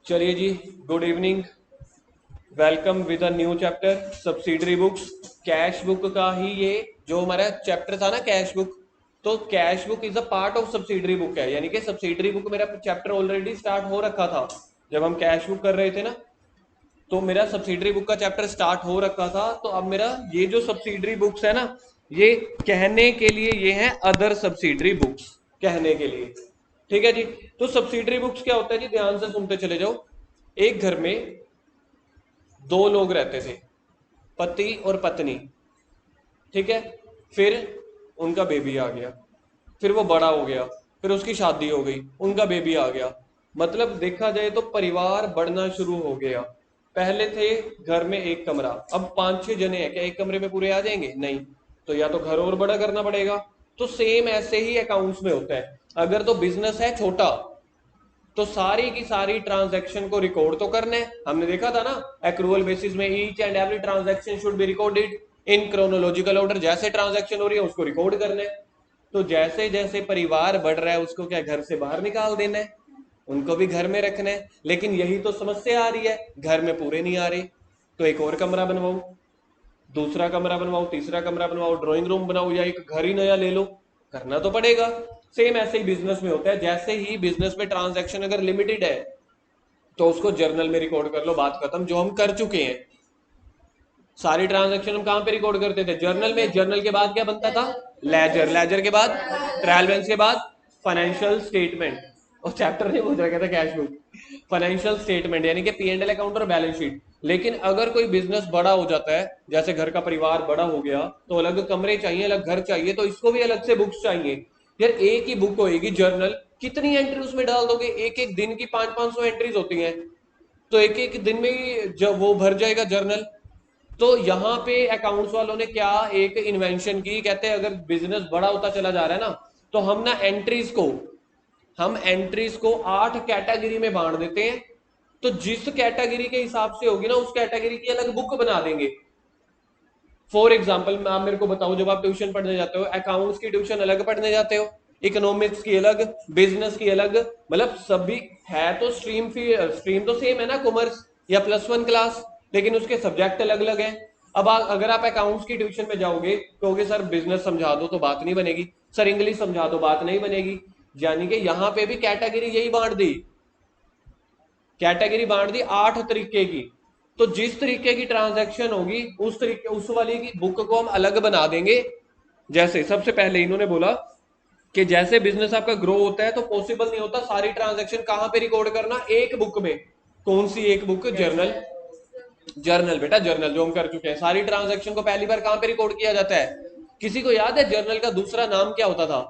चलिए जी, good evening. Welcome with a new chapter subsidiary books. Cash book का ही ये जो हमारा चैप्टर था ना, कैश बुक। तो cash book is a part of subsidiary book है, यानी कि सब्सिडरी बुक मेरा चैप्टर ऑलरेडी स्टार्ट हो रखा था जब हम कैश बुक कर रहे थे ना। तो मेरा सब्सिडरी बुक का चैप्टर स्टार्ट हो रखा था। तो अब मेरा ये जो सब्सिडरी बुक्स है ना, ये कहने के लिए ये है अदर सब्सिडरी बुक्स, कहने के लिए। ठीक है जी। तो सब्सिडरी बुक्स क्या होता है जी, ध्यान से सुनते चले जाओ। एक घर में दो लोग रहते थे, पति और पत्नी। ठीक है। फिर उनका बेबी आ गया, फिर वो बड़ा हो गया, फिर उसकी शादी हो गई, उनका बेबी आ गया। मतलब देखा जाए तो परिवार बढ़ना शुरू हो गया। पहले थे घर में एक कमरा, अब पांच छह जने हैं, क्या एक कमरे में पूरे आ जाएंगे? नहीं। तो या तो घर और बड़ा करना पड़ेगा। तो सेम ऐसे ही अकाउंट्स में होता है। अगर तो बिजनेस है छोटा, तो सारी की सारी ट्रांजैक्शन को रिकॉर्ड तो करना है। हमने देखा था ना, एक्रूवल बेसिस में each and every transaction should be recorded in chronological order. जैसे ट्रांजैक्शन हो रही है उसको रिकॉर्ड करना है। तो जैसे जैसे परिवार बढ़ रहा है उसको क्या घर से बाहर निकाल देना है? उनको भी घर में रखना है। लेकिन यही तो समस्या आ रही है, घर में पूरे नहीं आ रहे। तो एक और कमरा बनवाओ, दूसरा कमरा बनवाओ, तीसरा कमरा बनवाओ, ड्राइंग रूम बनाओ, या एक घर ही नया ले लो। करना तो पड़ेगा। सेम ऐसे ही बिजनेस में होता है। जैसे ही बिजनेस में ट्रांजैक्शन अगर लिमिटेड है तो उसको जर्नल में रिकॉर्ड कर लो, बात खत्म। जो हम कर चुके हैं सारी ट्रांजैक्शन, हम कहां पे रिकॉर्ड करते थे? जर्नल में। जर्नल के बाद क्या बनता था? लेजर। लेजर के बाद ट्रायल बैलेंस के बाद फाइनेंशियल स्टेटमेंट। और चैप्टर नहीं पूछ रखा था कैश बुक, फाइनेंशियल स्टेटमेंट यानी कि पी&एल अकाउंट और बैलेंस शीट। लेकिन अगर कोई बिजनेस बड़ा हो जाता है, जैसे घर का परिवार बड़ा हो गया, तो अलग कमरे चाहिए, अलग घर चाहिए, तो इसको भी अलग से बुक्स चाहिए। यार एक ही बुक होएगी जर्नल, कितनी एंट्री उसमें डाल दोगे? एक एक दिन की 500-500 एंट्रीज होती हैं। तो एक एक दिन में ही जब वो भर जाएगा जर्नल। तो यहाँ पे अकाउंट्स वालों ने क्या एक इन्वेंशन की, कहते हैं अगर बिजनेस बड़ा होता चला जा रहा है ना, तो हम एंट्रीज को 8 कैटेगरी में बांट देते हैं। तो जिस कैटेगरी के हिसाब से होगी ना, उस कैटेगरी की अलग बुक बना देंगे। फॉर एग्जाम्पल आप मेरे को बताओ, जब आप ट्यूशन पढ़ने जाते हो, अकाउंट्स की ट्यूशन अलग पढ़ने जाते हो, इकोनॉमिक्स की अलग, बिजनेस की अलग, मतलब सभी है तो स्ट्रीम तो सेम है ना, कॉमर्स या +1 क्लास, लेकिन उसके सब्जेक्ट अलग अलग हैं। अब अगर आप अकाउंट्स की ट्यूशन में जाओगे, कहोगे सर बिजनेस समझा दो, तो बात नहीं बनेगी। सर इंग्लिश समझा दो, बात नहीं बनेगी। यानी कि यहां पे भी कैटेगरी यही बांट दी, कैटेगरी बांट दी 8 तरीके की। तो जिस तरीके की ट्रांजैक्शन होगी उस तरीके उस वाली की बुक को हम अलग बना देंगे। जैसे सबसे पहले इन्होंने बोला कि जैसे बिजनेस आपका ग्रो होता है तो पॉसिबल नहीं होता सारी ट्रांजैक्शन कहां पे रिकॉर्ड करना, एक बुक में। कौन सी एक बुक? जर्नल। जर्नल बेटा, जर्नल जो हम कर चुके हैं। सारी ट्रांजैक्शन को पहली बार कहां पे रिकॉर्ड किया जाता है? किसी को याद है जर्नल का दूसरा नाम क्या होता था?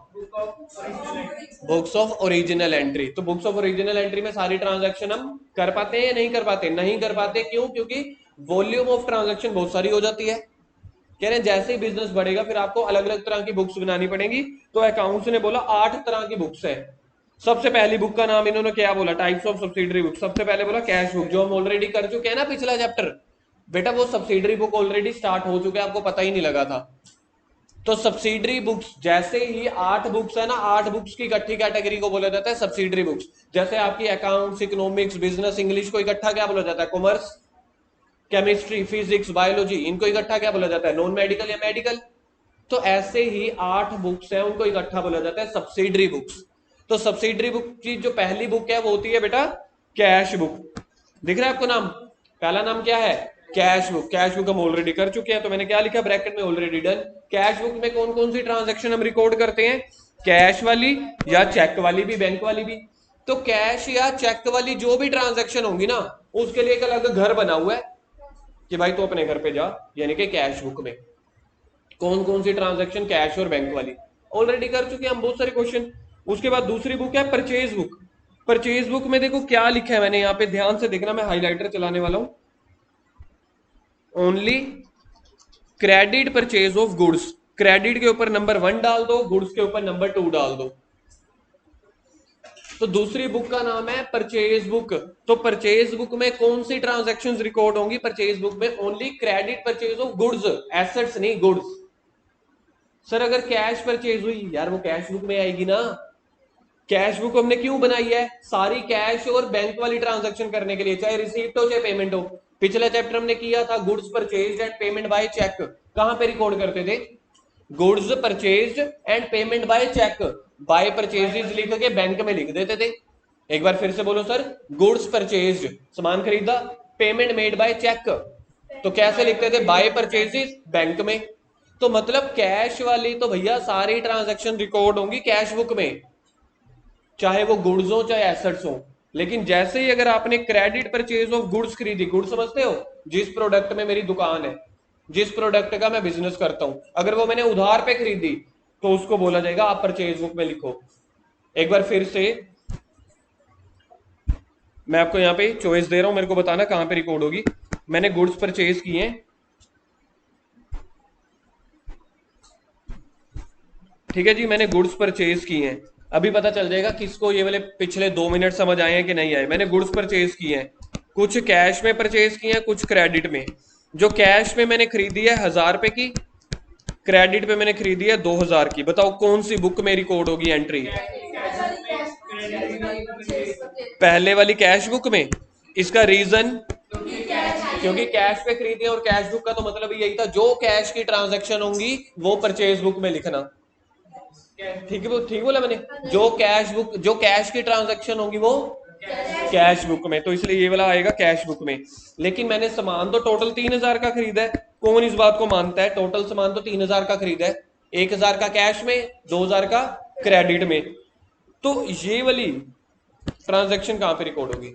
Books of original entry. तो बुक्स ऑफ ओरिजिनल एंट्री में सारी ट्रांजैक्शन हम कर पाते हैं या नहीं कर पाते? नहीं कर पाते। क्यों? क्योंकि वॉल्यूम ऑफ ट्रांजैक्शन बहुत सारी हो जाती है। कह रहे हैं जैसे ही बिजनेस बढ़ेगा फिर आपको अलग अलग तरह की बुक्स बनानी पड़ेगी। तो अकाउंट्स ने बोला 8 तरह की बुक्स है। सबसे पहली बुक का नाम इन्होंने क्या बोला? Types of subsidiary book. सबसे पहले बोला कैश बुक, जो हम ऑलरेडी कर चुके हैं ना पिछला चैप्टर। बेटा वो सब्सिडरी बुक ऑलरेडी स्टार्ट हो चुके हैं, आपको पता ही नहीं लगा था। तो सब्सिडरी बुक्स, जैसे ही 8 बुक्स है ना, 8 बुक्स की इकट्ठी कैटेगरी को बोला जाता है सब्सिडरी बुक्स। जैसे आपकी अकाउंट्स, इकोनॉमिक्स, बिजनेस, इंग्लिश को इकट्ठा क्या बोला जाता है? कॉमर्स, केमिस्ट्री, फिजिक्स, बायोलॉजी, इनको इकट्ठा क्या बोला जाता है? नॉन मेडिकल या मेडिकल। तो ऐसे ही 8 बुक्स हैं, उनको इकट्ठा बोला जाता है सब्सिडरी बुक्स। तो सब्सिडरी बुक की जो पहली बुक है वो होती है बेटा कैश बुक। दिख रहा है आपको नाम? पहला नाम क्या है? Cash book. कैश बुक हम ऑलरेडी कर चुके हैं, तो मैंने क्या लिखा ब्रैकेट में? Already done. कैश बुक में कौन कौन सी ट्रांजेक्शन हम रिकॉर्ड करते हैं? कैश वाली या चेक वाली भी, बैंक वाली भी। तो कैश या चेक वाली जो भी ट्रांजेक्शन होंगी ना, उसके लिए एक अलग घर बना हुआ है कि भाई तू अपने घर पे जा। यानी कि कैश बुक में कौन कौन सी ट्रांजैक्शन, कैश और बैंक वाली, ऑलरेडी कर चुके हैं हम बहुत सारे क्वेश्चन। उसके बाद दूसरी बुक है परचेज बुक। परचेज बुक में देखो क्या लिखा है, मैंने यहाँ पे ध्यान से देखना, मैं हाईलाइटर चलाने वाला हूं। Only credit purchase of goods. Credit के ऊपर नंबर 1 डाल दो, गुड्स के ऊपर नंबर 2 डाल दो। तो दूसरी बुक का नाम है परचेज बुक। तो परचेज बुक में कौन सी ट्रांजैक्शंस रिकॉर्ड होंगी? परचेज बुक में only credit purchase of goods, assets नहीं, गुड्स। सर अगर कैश परचेज हुई, यार वो कैश बुक में आएगी ना। कैश बुक हमने क्यों बनाई है? सारी कैश और बैंक वाली ट्रांजैक्शन करने के लिए, चाहे रिसीप्ट हो चाहे पेमेंट हो। पिछला चैप्टर हमने किया था goods purchase and payment by cheque, कहां पे रिकॉर्ड करते थे? Goods purchase and payment by cheque, by purchases लिख के बैंक में लिख देते थे। एक बार फिर से बोलो सर, गुड्स परचेज सामान खरीदा, पेमेंट मेड बाय चेक, तो कैसे लिखते थे? बाय परचेजेस बैंक में। तो मतलब कैश वाली तो भैया सारी ट्रांजैक्शन रिकॉर्ड होंगी कैश बुक में, चाहे वो गुड्स हो चाहे एसेट्स हो। लेकिन जैसे ही अगर आपने क्रेडिट परचेज ऑफ गुड्स खरीदी, गुड्स समझते हो? जिस प्रोडक्ट में मेरी दुकान है, जिस प्रोडक्ट का मैं बिजनेस करता हूं, अगर वो मैंने उधार पे खरीदी तो उसको बोला जाएगा आप परचेज बुक में लिखो। एक बार फिर से मैं आपको यहाँ पे चॉइस दे रहा हूं, मेरे को बताना कहां पे रिकॉर्ड होगी। मैंने गुड्स परचेज किए हैं, ठीक है जी, मैंने गुड्स परचेज किए हैं। अभी पता चल जाएगा किसको ये वाले पिछले 2 मिनट समझ आए हैं कि नहीं आए। मैंने गुड्स परचेज किए हैं, कुछ कैश में परचेज किए हैं, कुछ क्रेडिट में। जो कैश में मैंने खरीदी है 1000 रुपए की, क्रेडिट पे मैंने खरीदी है 2000 की। बताओ कौन सी बुक में रिकॉर्ड होगी एंट्री? पहले वाली कैश बुक में। इसका रीजन, क्योंकि कैश पे खरीदे और कैश बुक का तो मतलब यही था, जो कैश की ट्रांजैक्शन होंगी वो परचेज बुक में लिखना। ठीक है, वो ठीक बोला मैंने, जो कैश बुक, जो कैश की ट्रांजैक्शन होंगी वो कैश बुक में, तो इसलिए ये वाला आएगा कैश बुक में। लेकिन मैंने सामान तो टोटल 3000 का खरीदा है, कौन इस बात को मानता है? टोटल सामान तो 3000 का खरीदा है, 1000 का कैश में, 2000 का क्रेडिट में। तो ये वाली ट्रांजैक्शन कहां पे रिकॉर्ड होगी?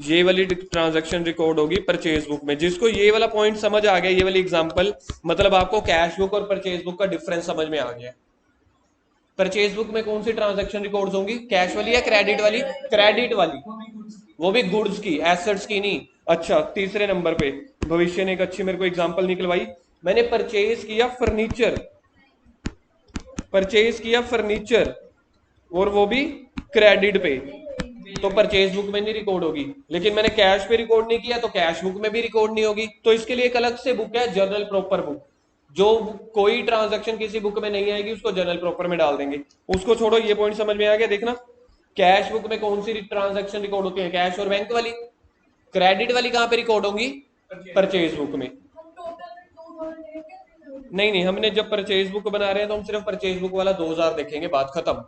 ये वाली ट्रांजैक्शन रिकॉर्ड होगी परचेज बुक में। जिसको ये वाला पॉइंट समझ आ गया, ये वाली एग्जांपल, मतलब आपको कैश बुक और परचेज बुक का डिफरेंस समझ में आ गया। परचेज बुक में कौन सी ट्रांजैक्शन रिकॉर्ड्स होंगी? कैश वाली या क्रेडिट वाली? क्रेडिट वाली, वो भी गुड्स की, एसेट्स की नहीं। अच्छा, तीसरे नंबर पे भविष्य ने एक अच्छी मेरे को एग्जांपल निकलवाई। मैंने परचेज किया फर्नीचर, परचेज किया फर्नीचर और वो भी क्रेडिट पे, तो परचेज बुक में नहीं रिकॉर्ड होगी। लेकिन मैंने कैश पे रिकॉर्ड नहीं किया तो कैश बुक में भी रिकॉर्ड नहीं होगी। तो इसके लिए एक अलग से बुक है, जर्नल प्रॉपर बुक। जो कोई ट्रांजैक्शन किसी बुक में नहीं आएगी उसको जर्नल प्रॉपर में डाल देंगे। उसको छोड़ो, ये पॉइंट समझ में आ गया। देखना, कैश बुक में कौन सी ट्रांजैक्शन रिकॉर्ड होती है? कैश और बैंक वाली। क्रेडिट वाली कहां पे रिकॉर्ड होंगी? परचेज बुक में। नहीं नहीं, हमने जब परचेज बुक बना रहे हैं तो हम सिर्फ परचेज बुक वाला 2000 देखेंगे, बात खत्म।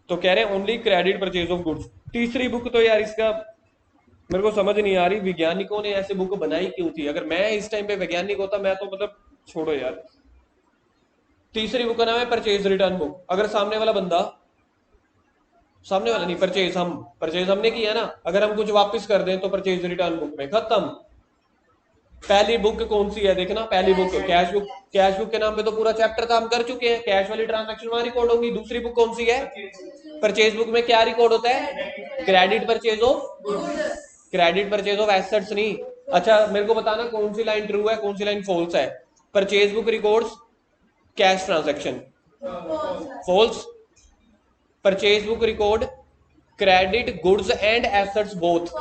तो कह रहे हैं only credit purchase of goods. तीसरी बुक तो यार इसका मेरे को समझ नहीं आ रही, वैज्ञानिकों ने ऐसे बुक बनाई क्यों थी? अगर मैं इस टाइम पे वैज्ञानिक होता मैं तो मतलब छोड़ो यार। तीसरी बुक का नाम है परचेज रिटर्न बुक। अगर सामने वाला बंदा, सामने वाला नहीं, परचेज हमने किया ना, अगर हम कुछ वापस कर दें तो परचेज रिटर्न बुक में खत्म। पहली बुक कौन सी है? देखना, पहली book cash book. Cash book के नाम पे तो पूरा चैप्टर था, हम कर चुके हैं। कैश वाली ट्रांजैक्शन वहां रिकॉर्ड होंगी। दूसरी बुक कौन सी है? परचेज बुक में क्या रिकॉर्ड होता है? Credit purchase of, credit purchase of assets नहीं। अच्छा, मेरे को बताना कौन सी लाइन ट्रू है कौन सी लाइन फॉल्स है? Purchase book records cash transaction, false. Purchase book record credit goods and assets both.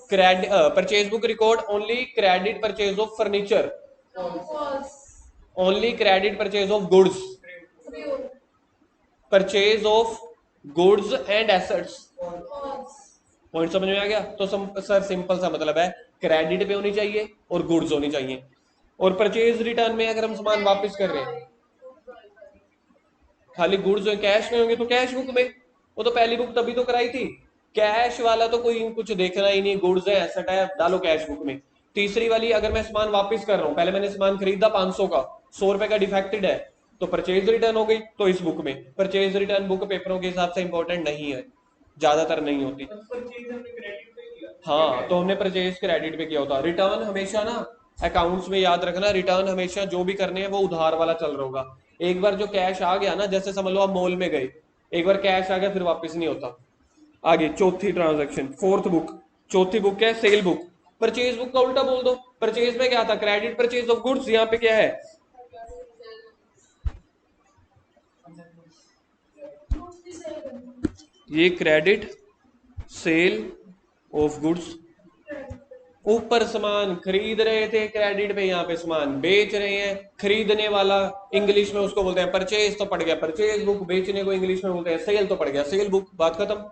Credit purchase book record only credit purchase of furniture, only credit purchase of goods, purchase of goods and assets. Point समझ में आ गया? तो sir simple सा मतलब है, credit पे होनी चाहिए और गुड्स होनी चाहिए। और परचेज रिटर्न में अगर हम सामान वापस कर रहे हैं, खाली गुड्स कैश में होंगे तो कैश बुक में। वो तो पहली बुक तभी तो कराई थी। कैश वाला तो कोई कुछ देखना ही नहीं, गुड्स है एसेट है, डालो कैश बुक में। तीसरी वाली, अगर मैं सामान वापस कर रहा हूं, पहले मैंने सामान खरीदा 500 का, 100 रुपए का डिफेक्टेड है, तो परचेज रिटर्न हो गई, तो इस बुक में। परचेज रिटर्न बुक पेपरों के हिसाब से इंपॉर्टेंट नहीं है, ज्यादातर नहीं होती। हाँ, तो हमने परचेज क्रेडिट पे किया होता। रिटर्न हमेशा ना, अकाउंट्स में याद रखना, रिटर्न हमेशा जो भी करने हैं वो उधार वाला चल रहा होगा। एक बार जो कैश आ गया ना, जैसे समझ लो आप मॉल में गए, एक बार कैश आ गया फिर वापस नहीं होता। आगे चौथी ट्रांजैक्शन, फोर्थ बुक, चौथी बुक क्या है? Cell book. परचेज बुक का उल्टा बोल दो, परचेज में क्या था? Credit purchase of goods. यहाँ पे क्या है? ये क्रेडिट सेल ऑफ गुड्स, ऊपर सामान खरीद रहे थे क्रेडिट पे, यहाँ पे सामान बेच रहे हैं। खरीदने वाला इंग्लिश में उसको बोलते हैं परचेज, तो पड़ गया परचेज बुक। बेचने को इंग्लिश में बोलते हैं सेल, तो पड़ गया सेल बुक। बात खत्म।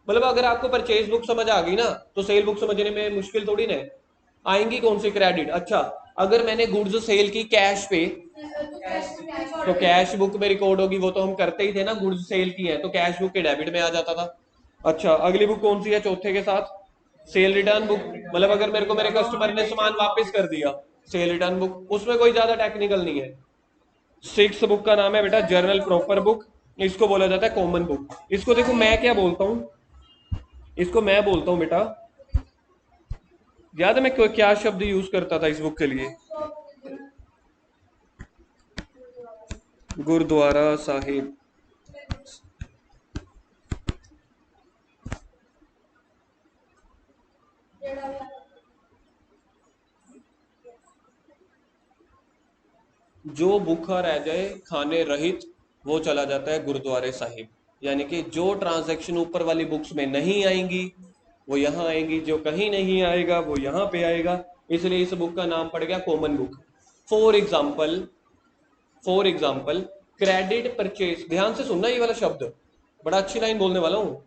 मतलब अगर आपको परचेज बुक समझ आ गई ना तो सेल बुक समझने में मुश्किल थोड़ी ना है। आएंगी कौन सी? क्रेडिट। अच्छा, अगर मैंने गुड्स सेल की कैश पे तो कैश बुक में रिकॉर्ड होगी, वो तो हम करते ही थे ना, गुड्स सेल की है तो कैश बुक के डेबिट में आ जाता था। अच्छा, अगली बुक कौन सी है चौथे के साथ? Cell return book. मतलब अगर मेरे को मेरे कस्टमर ने सामान वापस कर दिया, सेल रिटर्न बुक। उसमें कोई ज्यादा टेक्निकल नहीं है। सिक्स बुक का नाम है बेटा जर्नल प्रॉपर बुक। इसको बोला जाता है कॉमन बुक। इसको देखो मैं क्या बोलता हूं, इसको मैं बोलता हूं बेटा, याद है मैं क्या शब्द यूज करता था इस बुक के लिए? गुरुद्वारा साहिब। जो भूखा रह जाए खाने रहित, वो चला जाता है गुरुद्वारे साहिब। यानी कि जो ट्रांजैक्शन ऊपर वाली बुक्स में नहीं आएंगी वो यहाँ आएंगी, जो कहीं नहीं आएगा वो यहाँ पे आएगा। इसलिए इस बुक का नाम पड़ गया common book. For example, for example credit purchase. ध्यान से सुनना ये वाला शब्द, बड़ा अच्छी लाइन बोलने वाला हूँ।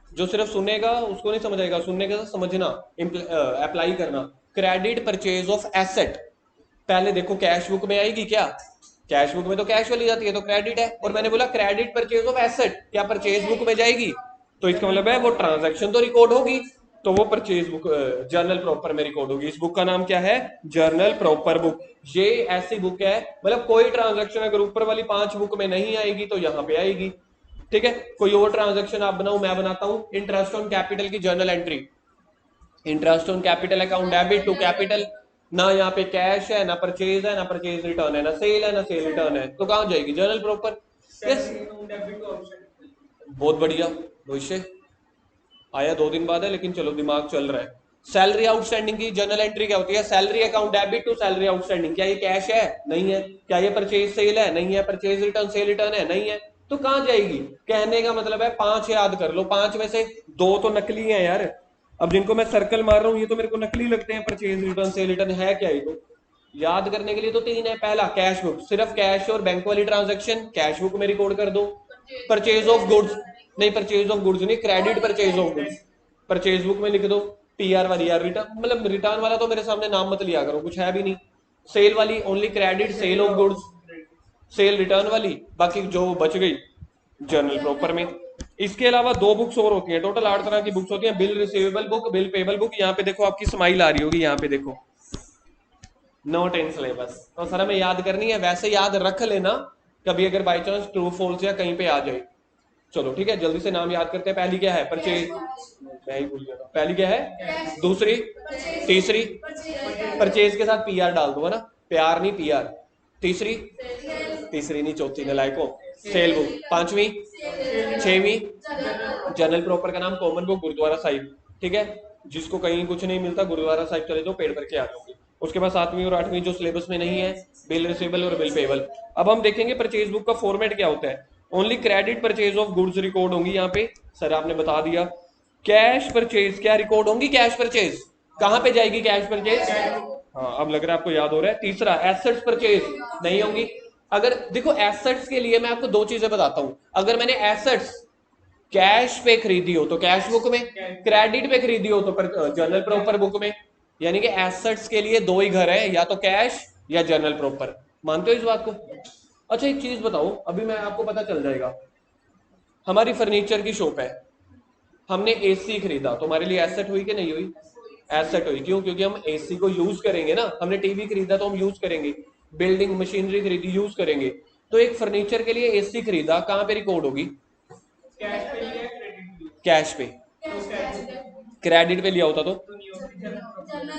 जो सिर्फ सुनेगा उसको नहीं समझ आएगा, सुनने का समझना, अप्लाई करना। Credit purchase of asset. पहले देखो कैश बुक में आएगी क्या? कैश बुक में तो कैश वाली जाती है, तो क्रेडिट है। और मैंने बोला क्रेडिट परचेज ऑफ एसेट, क्या परचेज बुक में जाएगी? तो इसका मतलब है वो ट्रांजैक्शन तो रिकॉर्ड होगी, तो वो परचेज बुक जर्नल प्रॉपर में रिकॉर्ड होगी। इस बुक का नाम क्या है? Journal proper book. ये ऐसी बुक है, मतलब कोई ट्रांजैक्शन अगर ऊपर वाली 5 बुक में नहीं आएगी तो यहाँ पे आएगी। ठीक है, कोई और ट्रांजैक्शन आप बनाओ, मैं बनाता हूं। इंटरेस्ट ऑन कैपिटल की journal entry. Interest on capital account debit to capital. ना यहाँ पे कैश है, ना परचेज है, ना परचेज रिटर्न है, ना सेल है, ना सेल रिटर्न है, तो कहां जाएगी? Journal proper. यस, बहुत बढ़िया भविष्य आया, 2 दिन बाद है लेकिन चलो दिमाग चल रहा है। सैलरी आउटस्टैंडिंग की जर्नल एंट्री क्या होती है? Salary account debit to salary outstanding. क्या ये कैश है? नहीं है। क्या ये परचेज सेल है? नहीं है। परचेज रिटर्न सेल रिटर्न है? नहीं है। तो कहां जाएगी? कहने का मतलब है 5 याद कर लो, 5 में से 2 तो नकली हैं यार। अब जिनको मैं सर्कल मार रहा हूं ये तो मेरे को नकली लगते हैं। परचेज रिटर्न सेल रिटर्न है क्या ये? तो याद करने के लिए तो 3 है। पहला कैश बुक, सिर्फ कैश और बैंक वाली ट्रांजेक्शन कैश बुक में रिकॉर्ड कर दो। परचेज ऑफ गुड्स नहीं, परचेज ऑफ गुड्स नहीं, credit purchase of goods purchase book में लिख दो। पीआर वाली यार, रिटर्न मतलब रिटर्न वाला तो मेरे सामने नाम मत लिया करो, कुछ है भी नहीं। सेल वाली only credit sale of goods, cell return वाली, बाकी जो बच गई जर्नल प्रॉपर में। इसके अलावा 2 बुक्स और होती हैं, टोटल 8 तरह की बुक्स होती हैं। Bill receivable book, bill payable book. यहाँ पे देखो आपकी स्माइल आ रही होगी, यहाँ पे देखो नोट इन सिलेबस। तो सर हमें याद करनी है, वैसे याद रख लेना, कभी अगर बाई चांस ट्रू फॉल्स या कहीं पे आ जाए। चलो ठीक है, जल्दी से नाम याद करते हैं। पहली क्या है? परचेज, मैं ही भूल गया था। पहली क्या है? दूसरी, तीसरी परचेज के साथ पीआर डाल दो, है ना, प्यार नहीं पीआर। तीसरी, तीसरी नहीं चौथी नलायको, सेल बुक। पांचवी, छवीं जर्नल प्रॉपर का नाम कॉमन बुक गुरुद्वारा साहिब। ठीक है, जिसको कहीं कुछ नहीं मिलता गुरुद्वारा साहिब चले जाओ, पेड़ भर के आ जाओगे। उसके बाद 7वीं और 8वीं जो सिलेबस में नहीं है, बिल रिसीवेबल और बिल पेबल। अब हम देखेंगे परचेज बुक का फॉर्मेट क्या होता है। Only credit purchase of goods record होंगी यहाँ पे, सर आपने बता दिया। कैश परचेज क्या रिकॉर्ड होंगी? कैश परचेज कहां पे जाएगी? Cash purchase. हाँ, अब लग रहा है आपको याद हो रहा है। तीसरा एसेट्स परचेज नहीं होंगी। अगर देखो एसेट्स के लिए मैं आपको 2 चीजें बताता हूं। अगर मैंने एसेट्स कैश पे खरीदी हो तो कैश बुक में, क्रेडिट पे खरीदी हो तो जर्नल प्रॉपर बुक में। यानी कि एसेट्स के लिए 2 ही घर है, या तो कैश या जर्नल प्रॉपर। मानते हो इस बात को? अच्छा एक चीज बताओ, अभी मैं आपको पता चल जाएगा। हमारी फर्नीचर की शॉप है, हमने एसी खरीदा तो हमारे लिए एसेट हुई कि नहीं हुई? एसेट हुई। क्यों? क्योंकि हम एसी को यूज करेंगे ना। हमने टीवी खरीदा तो हम यूज करेंगे, बिल्डिंग मशीनरी खरीदी यूज करेंगे। तो एक फर्नीचर के लिए एसी खरीदा, कहां पे रिकॉर्ड होगी? कैश पे। क्रेडिट पे लिया होता तो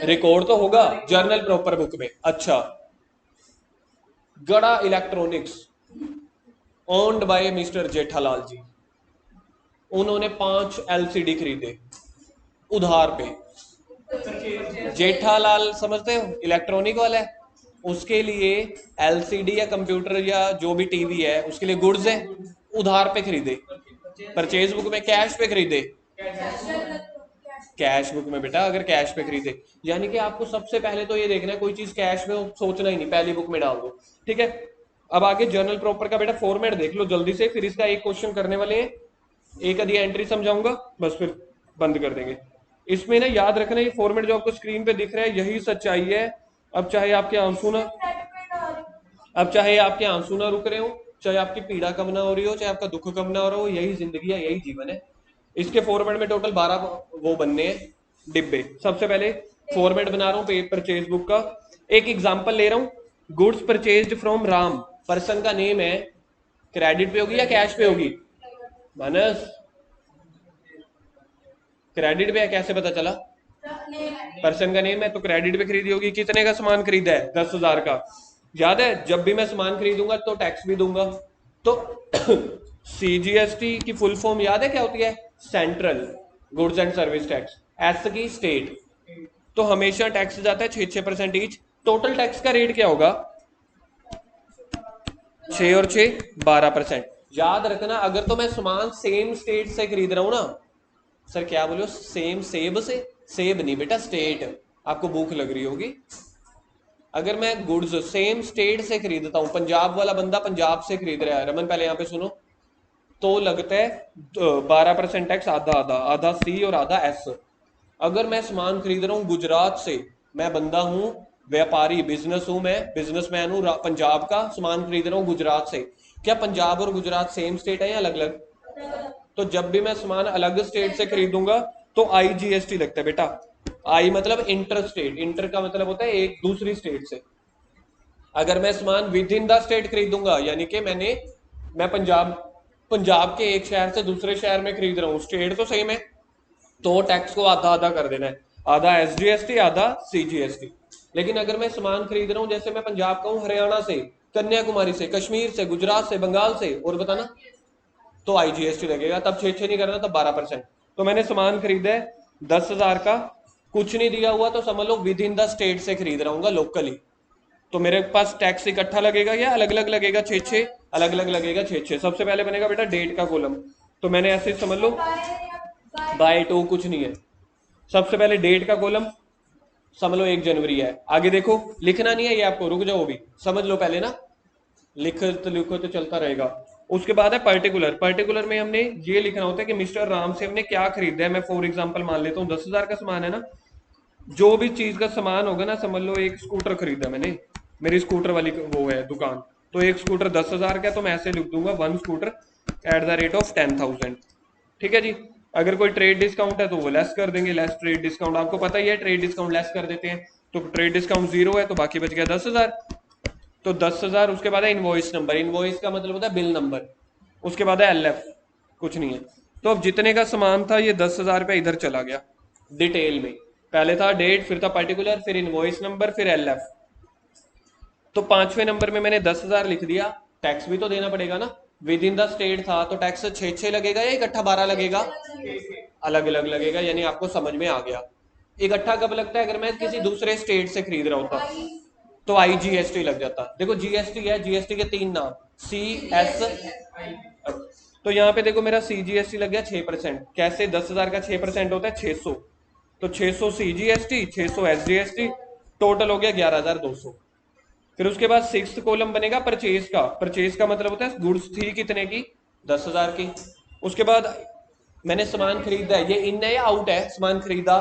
रिकॉर्ड तो होगा जर्नल प्रॉपर बुक में। अच्छा, Gada electronics owned by mister Jethalal ji, उन्होंने 5 एलसीडी खरीदे उधार पे। जेठालाल समझते हो, इलेक्ट्रॉनिक वाला है, उसके लिए एलसीडी या कंप्यूटर या जो भी टीवी है उसके लिए गुड्स है, उधार पे खरीदे। परचेज बुक में कैश पे खरीदे। कैश बुक में बेटा, अगर कैश पे खरीदे। यानी कि आपको सबसे पहले तो ये देखना है कोई चीज कैश में हो, सोचना ही नहीं, पहली बुक में डाल दो। ठीक है, अब आगे जर्नल प्रॉपर का बेटा फॉर्मेट देख लो जल्दी से, फिर इसका एक क्वेश्चन करने वाले हैं, एक आधी एंट्री समझाऊंगा, बस फिर बंद कर देंगे। इसमें ना याद रखना, ये फॉर्मेट जो आपको स्क्रीन पे दिख रहा है यही सच्चाई है। अब चाहे आपके आंसू ना अब चाहे आपके आंसू ना रुक रहे हो, चाहे आपकी पीड़ा कम ना हो रही हो, चाहे आपका दुख कम ना हो रहा हो, यही जिंदगी है, यही जीवन है। इसके फॉर्मेट में टोटल 12 वो बनने हैं डिब्बे। सबसे पहले फॉर्मेट बना रहा हूँ परचेज बुक का। एक एग्जांपल ले रहा हूँ, goods purchased from Ram, person का नेम है, क्रेडिट पे होगी या कैश पे होगी? मानस, क्रेडिट पे है, कैसे पता चला? पर्सन का नेम है तो क्रेडिट पे खरीदी होगी। कितने का सामान खरीदा है? 10,000 का। याद है, जब भी मैं सामान खरीदूंगा तो टैक्स भी दूंगा। तो सीजीएसटी की फुल फॉर्म याद है क्या होती है? Central goods and service tax. S की स्टेट। तो हमेशा टैक्स जाता है 6% ईच। टोटल टैक्स का रेट क्या होगा? 6 और 6 12%। याद रखना, अगर तो मैं सामान सेम स्टेट से खरीद रहा हूं ना, सर क्या बोलो, सेम सेब से? सेब नहीं बेटा, स्टेट। आपको भूख लग रही होगी। अगर मैं गुड्स सेम स्टेट से खरीदता हूं, पंजाब वाला बंदा पंजाब से खरीद रहा है, रमन पहले यहां पे सुनो, तो लगता है 12% टैक्स, आधा आधा, आधा सी और आधा एस। अगर मैं सामान खरीद रहा हूँ गुजरात से, मैं बंदा हूँ व्यापारी, बिजनेस हूं, मैं बिजनेसमैन हूँ, पंजाब का सामान खरीद रहा हूँ गुजरात से, क्या पंजाब और गुजरात सेम स्टेट है या अलग अलग? तो जब भी मैं सामान अलग स्टेट से खरीदूंगा तो IGST लगता है बेटा। आई मतलब इंटर स्टेट, इंटर का मतलब होता है एक दूसरी स्टेट से। अगर मैं सामान विद इन द स्टेट खरीदूंगा, यानी कि मैं पंजाब के एक शहर से दूसरे शहर में खरीद रहा हूँ, स्टेट तो सेम है, तो टैक्स को आधा आधा कर देना है, आधा SGST आधा CGST। लेकिन अगर मैं सामान खरीद रहा हूँ, जैसे मैं पंजाब का हूँ, हरियाणा से, कन्याकुमारी से, कश्मीर से, गुजरात से, बंगाल से, और बताना, तो IGST लगेगा। तब 6 नहीं करना, तब 12%। तो मैंने सामान खरीदा है 10,000 का, कुछ नहीं दिया हुआ, तो समझ लो विद इन द स्टेट से खरीद रहा हूँ लोकली, तो मेरे पास टैक्स इकट्ठा लगेगा या अलग अलग लगेगा? 6 अलग अलग लगेगा, 6। सबसे पहले बनेगा बेटा डेट का कॉलम, तो मैंने ऐसे समझ लो बाय 2 कुछ नहीं है। सबसे पहले डेट का कॉलम समझ लो 1 जनवरी है। आगे देखो, लिखना नहीं है ये आपको, रुक जाओ, भी समझ लो पहले ना, लिखो तो चलता रहेगा। उसके बाद है पर्टिकुलर। पर्टिकुलर में हमने ये लिखना होता है कि मिस्टर राम से हमने क्या खरीदा है। मैं फॉर एग्जांपल मान लेता हूँ 10,000 का सामान है ना, जो भी चीज का सामान होगा ना, समझ लो एक स्कूटर खरीदा मैंने, मेरी स्कूटर वाली वो है दुकान, तो एक स्कूटर 10,000 का, तो मैं ऐसे लिख दूंगा 1 scooter at the rate of 10,000। ठीक है जी। अगर कोई ट्रेड डिस्काउंट है तो वो लेस कर देंगे, लेस ट्रेड डिस्काउंट, आपको पता ही है ट्रेड डिस्काउंट लेस कर देते हैं, तो ट्रेड डिस्काउंट 0 है, तो बाकी बच गया 10,000। तो 10,000, उसके बाद है इनवॉइस नंबर, इनवॉइस का मतलब होता है बिल नंबर, उसके बाद है LF, कुछ नहीं है। तो अब जितने का सामान था ये 10,000 रुपया इधर चला गया डिटेल में, पहले था डेट, फिर था पर्टिकुलर, फिर इनवॉइस नंबर, फिर LF। तो 5वें नंबर में मैंने 10,000 लिख दिया, टैक्स भी तो देना पड़ेगा ना, विद इन द स्टेट था, तो टैक्स 6 लगेगा या इकट्ठा 12 लगेगा? अलग अलग लगेगा, यानी आपको समझ में आ गया। इकट्ठा कब लगता है? अगर मैं किसी दूसरे स्टेट से खरीद रहा होता तो IGST लग जाता। देखो GST है, GST के 3 नाम, CS। तो यहाँ पे देखो मेरा CGST लग गया 6%। कैसे? 10,000 का 6% होता है 600, तो 600 CGST, 600 SGST, टोटल हो गया 11,200। फिर उसके बाद 6th कॉलम बनेगा परचेज का। परचेज का मतलब होता है गुड्स थी कितने की? 10,000 की। उसके बाद मैंने सामान खरीदा है, ये इन है या आउट है? सामान खरीदा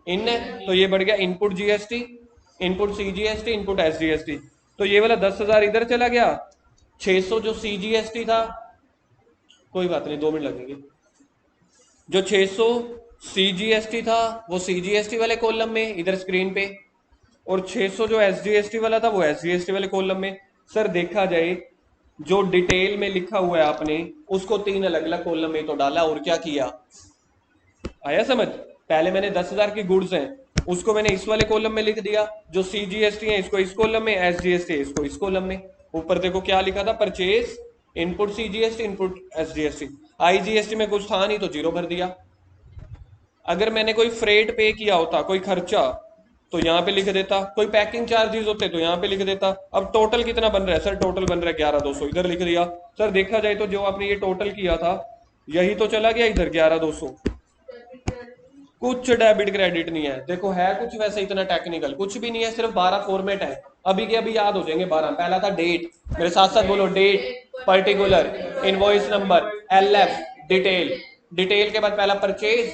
इन है, तो ये बढ़ गया input GST, input CGST, input SGST। तो ये वाला 10,000 इधर चला गया, 600 जो CGST था, कोई बात नहीं 2 मिनट लगेंगे, जो 600 CGST था वो CGST वाले कॉलम में इधर स्क्रीन पे, और 600 जो SGST वाला था वो SGST वाले कॉलम में। सर देखा जाए, जो डिटेल में लिखा हुआ है आपने उसको 3 अलग अलग कॉलम में तो डाला, और क्या किया? आया समझ? पहले मैंने 10,000 की गुड्स हैं, उसको मैंने इस वाले कॉलम में लिख दिया, जो CGST है इसको इस कॉलम में, SGST है इसको इस कॉलम में। ऊपर देखो क्या लिखा था, purchase, input CGST, input SGST। IGST में कुछ था नहीं तो 0 भर दिया। अगर मैंने कोई फ्रेट पे किया होता, कोई खर्चा, तो यहाँ पे लिख देता, कोई पैकिंग चार्जेस होते तो यहाँ पे लिख देता। अब टोटल कितना बन रहा है? सर टोटल बन रहा है 11,200, इधर लिख दिया। सर देखा जाए तो जो आपने ये टोटल किया था यही तो चला गया इधर 11,200। कुछ डेबिट क्रेडिट नहीं है, देखो है कुछ वैसे इतना टेक्निकल कुछ भी नहीं है, सिर्फ 12 फॉर्मेट है। अभी के अभी याद हो जाएंगे 12। पहला था डेट, मेरे साथ साथ बोलो, date, particular, invoice number, LF, detail. Detail के बाद पहला purchase,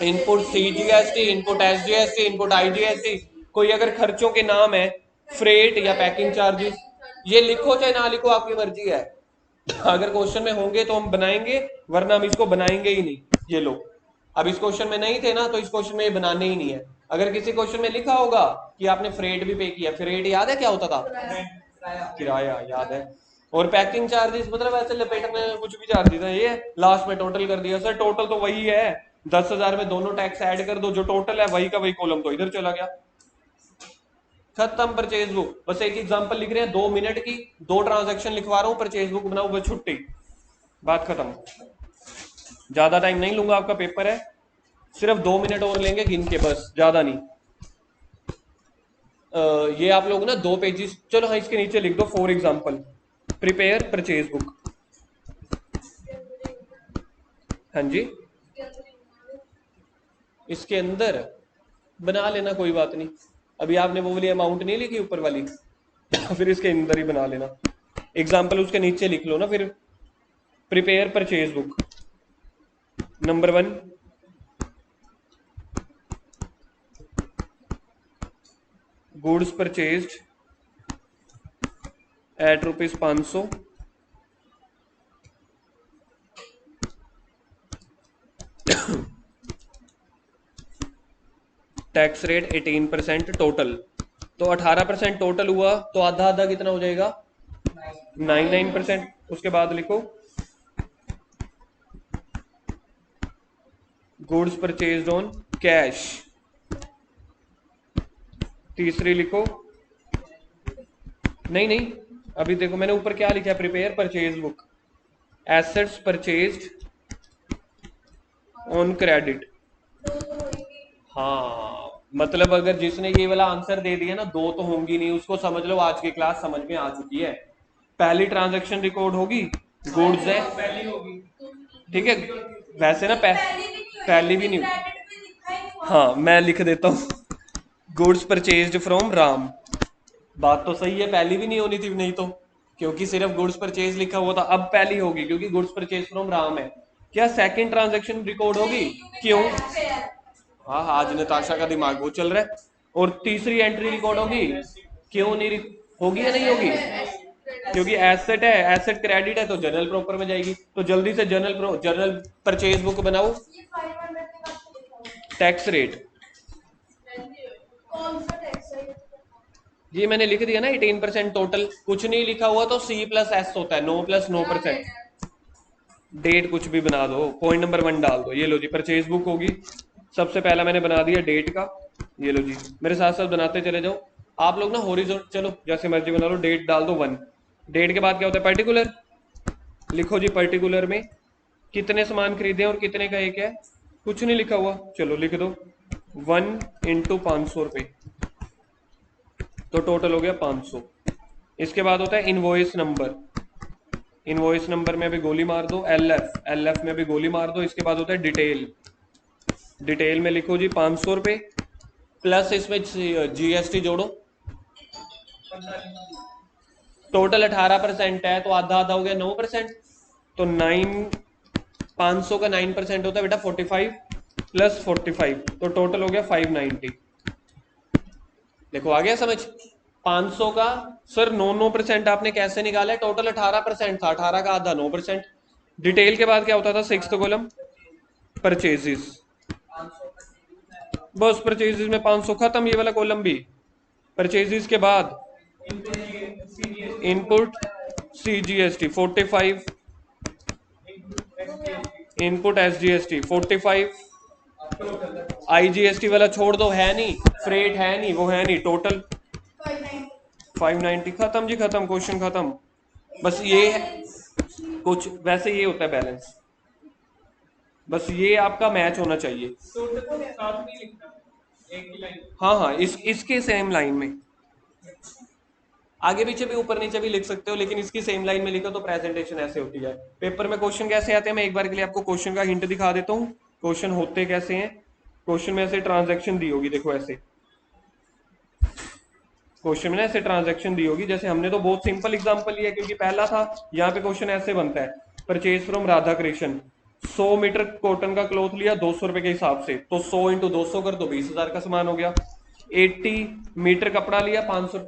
input CGST, input SGST, input IGST. कोई अगर खर्चों के नाम है, फ्रेट या पैकिंग चार्जेस, ये लिखो चाहे ना लिखो आपकी मर्जी है। अगर क्वेश्चन में होंगे तो हम बनाएंगे, वरना हम इसको बनाएंगे ही नहीं। ये लो, अब इस क्वेश्चन में नहीं थे ना, तो इस क्वेश्चन में ये बनाने ही नहीं है। अगर किसी क्वेश्चन में लिखा होगा कि आपने फ्रेट भी पे किया, फ्रेट याद है क्या होता था? किराया याद है। और पैकिंग चार्जेस मतलब ऐसे लपेटने में कुछ भी चार्जेस है, ये लास्ट में टोटल कर दिया। सर टोटल तो वही है, 10,000 में दोनों टैक्स ऐड कर दो, जो टोटल है वही का वही कॉलम तो इधर चला गया। खत्म परचेज बुक। बस एक एग्जांपल लिख रहे हैं 2 मिनट की, 2 ट्रांजैक्शन लिखवा रहा हूं, परचेज बुक बनाओ, बस छुट्टी, बात खत्म। ज्यादा टाइम नहीं लूंगा, आपका पेपर है, सिर्फ 2 मिनट और लेंगे गिन के, बस ज्यादा नहीं। ये आप लोग ना 2 पेजेस, चलो हाँ इसके नीचे लिख दो for example, prepare purchase book. हाँ जी, इसके अंदर बना लेना, कोई बात नहीं। अभी आपने वो वाली अमाउंट नहीं लिखी ऊपर वाली, फिर इसके अंदर ही बना लेना। एग्जाम्पल उसके नीचे लिख लो ना फिर। Prepare purchase book, number 1, goods purchased at ₹500, tax rate 18% total. तो 18% टोटल हुआ, तो आधा आधा कितना हो जाएगा? 99%। उसके बाद लिखो गुड्स परचेज्ड ऑन कैश। तीसरी लिखो, नहीं नहीं, अभी देखो मैंने ऊपर क्या लिखा है, prepare purchase book, assets purchased on credit. हाँ, मतलब अगर जिसने ये वाला आंसर दे दिया ना, 2 तो होंगी नहीं, उसको समझ लो आज की क्लास समझ में आ चुकी है। पहली ट्रांजैक्शन रिकॉर्ड होगी, गुड्स है, ठीक है। वैसे ना पहली भी नहीं, हाँ मैं लिख देता हूँ, गुड्स परचेज्ड फ्रॉम राम। बात तो सही है, पहली भी नहीं होनी थी नहीं तो, क्योंकि सिर्फ गुड्स परचेज लिखा हुआ था। अब पहली होगी क्योंकि गुड्स परचेज फ्रॉम राम है। क्या सेकंड ट्रांजैक्शन रिकॉर्ड होगी? क्यों? हाँ हाँ, आज नताशा का दिमाग वो चल रहा है। और तीसरी एंट्री रिकॉर्ड होगी, क्यों नहीं होगी या नहीं होगी? क्योंकि एसेट है, एसेट क्रेडिट है, तो जनरल प्रॉपर में जाएगी। तो जल्दी से जनरल परचेज बुक बनाओ। टैक्स रेट ये मैंने लिख दिया ना, 18% टोटल, कुछ नहीं लिखा हुआ तो C+S होता है, no plus no percent. Date कुछ भी बना दो, पॉइंट नंबर 1 डाल दो। ये लो जी, परचेज बुक होगी। सबसे पहला मैंने बना दिया डेट का, ये लो जी, मेरे साथ साथ बनाते चले जाओ। आप लोग ना हॉरिजॉन्टल, चलो जैसे मर्जी बना लो। डेट डाल दो 1। डेट के बाद क्या होता है? पर्टिकुलर। लिखो जी, पर्टिकुलर में कितने सामान खरीदे और कितने का एक है, कुछ नहीं लिखा हुआ, चलो लिख दो 1 × 500 रुपये, तो टोटल हो गया 500। इसके बाद होता है इनवॉइस नंबर। इनवॉइस नंबर में भी गोली मार दो, एलएफ में भी गोली मार दो। इसके बाद होता है डिटेल। डिटेल में लिखो जी 500 रुपये, प्लस इसमें जीएसटी जोड़ो। टोटल 18% है, तो आधा आधा हो गया 9%। तो 500 का 9% होता है बेटा 45, प्लस 45, तो टोटल हो गया 590। देखो आ गया समझ? 500 का सर 9% आपने कैसे निकाला है? टोटल 18% था, 18 का आधा 9%। डिटेल के बाद क्या होता था? 6th column, purchases. बस परचेजेस में 500 खत्म, ये वाला कॉलम भी। परचेजेस के बाद input CGST 45, input SGST 45, IGST वाला छोड़ दो, है नहीं, फ्रेट है नहीं, वो है नहीं, टोटल 590। खत्म जी खत्म, क्वेश्चन खत्म। बस ये है कुछ, वैसे ये होता है बैलेंस, बस ये आपका मैच होना चाहिए। हाँ हाँ, इसके सेम लाइन में, आगे पीछे भी ऊपर नीचे भी लिख सकते हो, लेकिन इसकी सेम लाइन में लिखो तो प्रेजेंटेशन ऐसे होती है। पेपर में क्वेश्चन कैसे आते हैं, मैं एक बार के लिए आपको क्वेश्चन का हिंट दिखा देता हूँ, क्वेश्चन होते कैसे हैं। क्वेश्चन में ऐसे ट्रांजैक्शन दी होगी, देखो ऐसे क्वेश्चन में ना ऐसे ट्रांजैक्शन दी होगी, जैसे हमने तो बहुत सिंपल एग्जांपल लिया क्योंकि पहला था। यहाँ पे क्वेश्चन ऐसे बनता है, purchase from Radha Krishna, 100 metre cotton का क्लॉथ लिया 200 रुपए के हिसाब से, तो 100 इंटू 200 कर तो 20,000 का सामान हो गया। 80 मीटर कपड़ा लिया 500,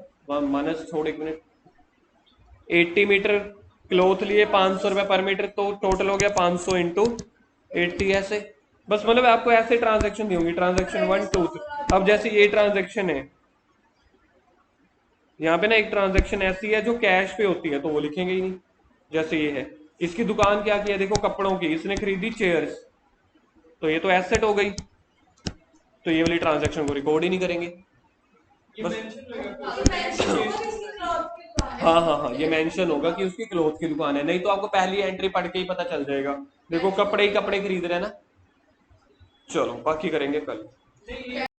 माइनस छोड़ एक मिनट, 80 मीटर क्लॉथ लिए 500 रुपए पर मीटर, तो टोटल हो गया 500 इंटू 80 ऐसे। बस मतलब आपको ऐसे ट्रांजेक्शन दी होंगी, ट्रांजेक्शन 1 2। अब जैसे ये ट्रांजेक्शन है, यहाँ पे ना एक ट्रांजेक्शन ऐसी है जो कैश पे होती है तो वो लिखेंगे ही नहीं, जैसे ये है। इसकी दुकान क्या की है, देखो कपड़ों की, इसने खरीदी चेयर्स, तो ये तो एसेट हो गई, तो ये वाली ट्रांजेक्शन को रिकॉर्ड ही नहीं करेंगे बस। हाँ हाँ हाँ, ये मेंशन होगा कि उसकी क्लोथ की दुकान है, नहीं तो आपको पहली एंट्री पढ़ के ही पता चल जाएगा। देखो कपड़े ही कपड़े खरीद रहे हैं ना। चलो बाकी करेंगे कल।